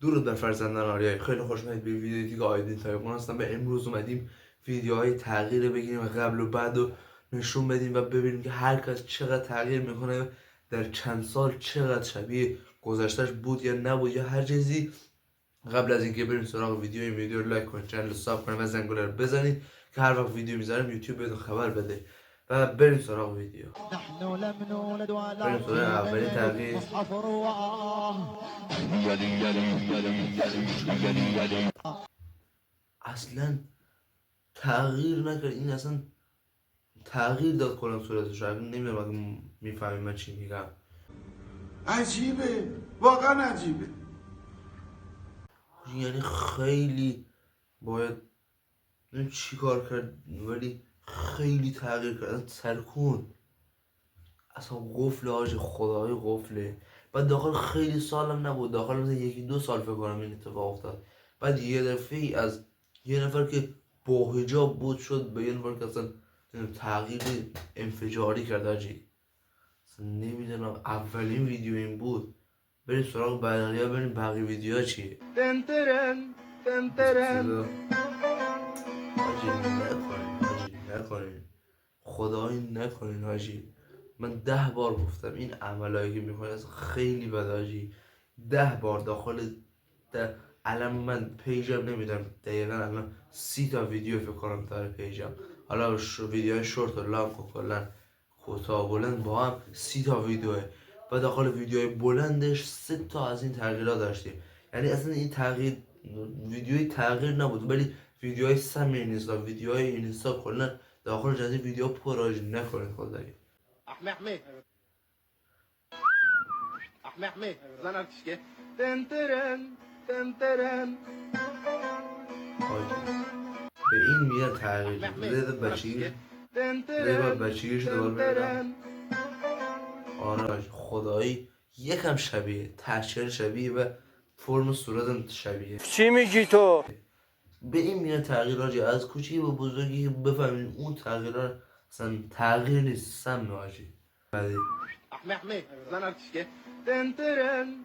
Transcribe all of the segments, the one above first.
درود بر فرزندان آریای. خیلی خوش اومدید به ویدیو دیگه. آیدین تایقون هستم و امروز اومدیم ویدیوهای تغییر بگیریم و قبل و بعد رو نشون بدیم و ببینیم که هر کس چقدر تغییر میکنه، در چند سال چقدر شبیه گذشتهش بود یا نبود یا هر چیزی. قبل از اینکه بریم سراغ ویدیو، این ویدیو رو لایک کنید، چنل رو ساب کنید و زنگوله رو بزنید که هر وقت ویدیو میذارم یوتیوب بهتون خبر بده. و بریم سراغ ویدیو. بریم سراغ اولین تغییر. اصلا تغییر نکرد، این اصلا تغییر داد کلا صورتش رو. نمیدونم اگه میفهمیم من چی میگم. عجیبه، واقعا عجیبه. یعنی خیلی باید نمیدونم چی کار کرد، ولی خیلی تغییر کرد. سرکون اصلا قفل آج خدای قفله. بعد داخل خیلی سالم نبود، داخل مثلا 1-2 سال فکر کنم این اتفاق افتاد. بعد یه دفعه از یه نفر که با حجاب بود شد به یه نفر که اصلا تغییر انفجاری کرد آجی. اصلا نمیدونم، اولین ویدیو این بود. بریم سراغ بقیه، بریم بقیه ویدیوها چیه. حاجی نکنین خدایی نکنین حاجی. من 10 بار گفتم این عملایی که میکنه خیلی بد حاجی. 10 بار داخل الان من پیجم نمیدونم دقیقا الان 30 تا ویدیو فکر کنم داره پیجم. حالا ویدیوهای شورت و لانگ و کلا کوتاه بلند با هم 30 تا ویدیوه. و داخل ویدیوهای بلندش 3 تا از این تغییرات داشتیم. یعنی اصلا این تغییر ویدیوی تغییر نبود، ولی ویدیوهای سم اینستا، ویدیوهای اینستا کلا داخل جدید ویدیو پراژ نکنید خدایی. احمد زن ارتشکه تنترن به این میاد تغییر. زده بچگیش دوباره برم. آره خدایی یکم شبیه، تحچر شبیه و فرم صورتم شبیه. چی میگی تو؟ به این میاد تغییر آجی. از کوچیک به بزرگی بفهمین اون تغییرات اصلا تغییر نیست، سم آجی. احمد زن ارتشکه تنترن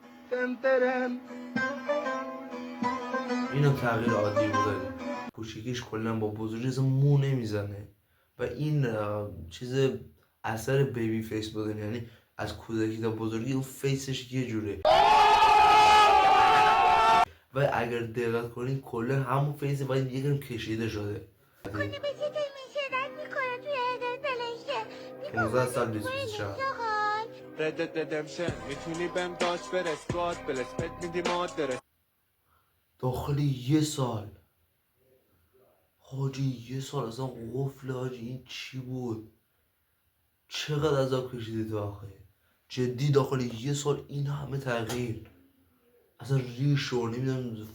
اینم تغییر عادی بوده. کوچیکیش کلا با بزرگی مو نمیزنه و این چیز اثر بیبی فیس بوده. یعنی از کودکی تا بزرگی اون فیسش یه جوره و اگر دقت کنین کلا همون فیس باید یکم کشیده شده. 15 سال 24 ردمشن میتونی بهم داشت فرستاد بلسپت میدی مادرس داخل یه سال حاجی. یه سال اصلا قفل حاجی. این چی بود؟ چقدر عذاب کشیدی تو آخه؟ جدی داخل یه سال این همه تغییر. اصلا ریش و نمیدونم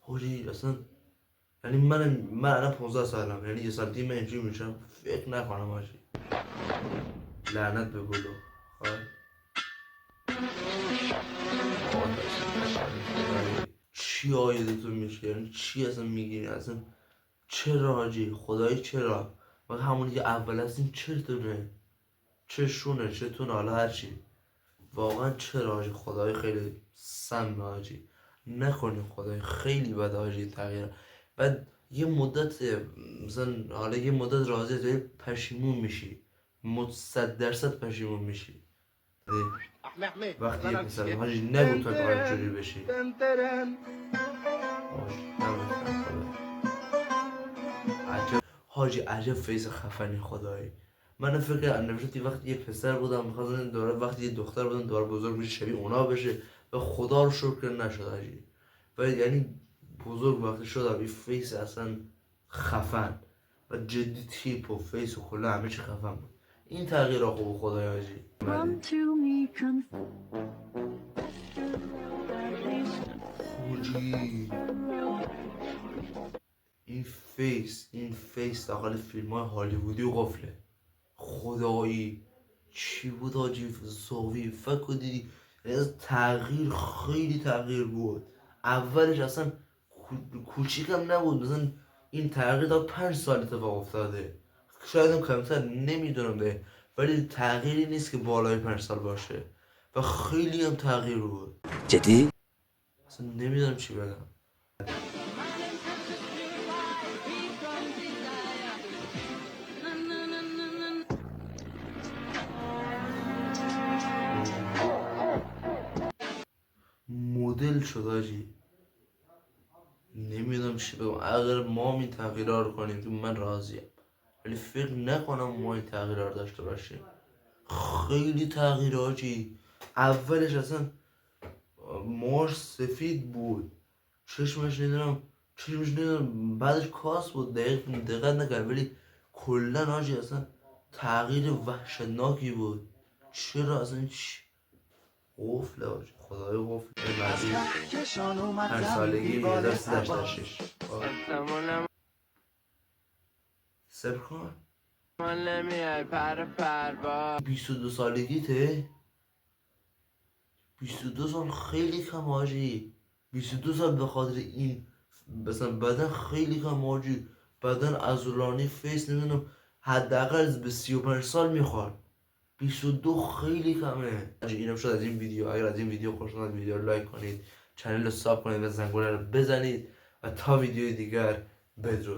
حاجی اصلا. یعنی من الان 15 سالم، یعنی یه سال دیگه من اینجوری میشم فکر نکنم حاجی. لعنت به گلو. چی آیدتون میشه؟ یعنی چی اصلا میگیری اصلا؟ چرا حاجی؟ خدایی چرا؟ و همونی که اول هستیم چرتونه، چه شونه چه تونه، حالا هرچی. واقعا چرا حاجی؟ خدای خیلی سم حاجی. نکنیم خدای، خیلی بد حاجی تغییر. بعد یه مدت مثلا حالا یه مدت راضی توی پشیمون میشی، 100% پشیمون میشی. وقتی یه پسر حاجی نگو تا باید جوری بشی. حاجی عجب فیس خفنی خدایی. من فکر نمیشه وقتی یه پسر بودم میخواستم دوباره وقتی یه دختر بودم دوباره بزرگ بشه شبیه اونا بشه و خدا رو شکر نشد حاجی. و یعنی بزرگ وقتی شدم این فیس اصلا خفن و جدی تیپ و فیس و کلا همه چی خفن بود. این تغییر خوب خدای حاجی. حاجی این فیس داخل فیلم های هالیوودی و قفله. خدایی چی بود حاجی؟ زاویه فکر دیدی؟ از تغییر خیلی تغییر بود. اولش اصلا کوچیکم نبود، مثلا این تغییر تا 5 سال اتفاق افتاده، شاید هم کمتر، نمیدونم ده، ولی تغییری نیست که بالای 5 سال باشه. و خیلی هم تغییر بود. جدی؟ اصلا نمیدونم چی بگم. مدل شد آجی. نمیدونم چی بگم. اگر ما این تغییرها رو کنیم که من راضیم، ولی فکر نکنم ما این تغییرها رو داشته باشیم. خیلی تغییر آجی. اولش اصلا موهاش سفید بود، چشمش نمیدونم بعدش کاس بود، دقت نکرد، ولی کلا آجی اصلا تغییر وحشتناکی بود. چرا اصلا قفل آجی، خدای قفل مزید 5 سالگی 1386 صبر کن. 22 سالگیته. 22 سال خیلی کم آجی. 22 سال به خاطر این مثلا بدن خیلی کم آجی. بدن عضلانی فیس نمیدونم حداقل به 35 سال میخواد. 22 خیلی کمه آجی. اینم شد از این ویدیو. اگر از این ویدیو خوش اومد ویدیو رو لایک کنید، چنل رو ساب کنید و زنگوله رو بزنید و تا ویدیو دیگر بدرود.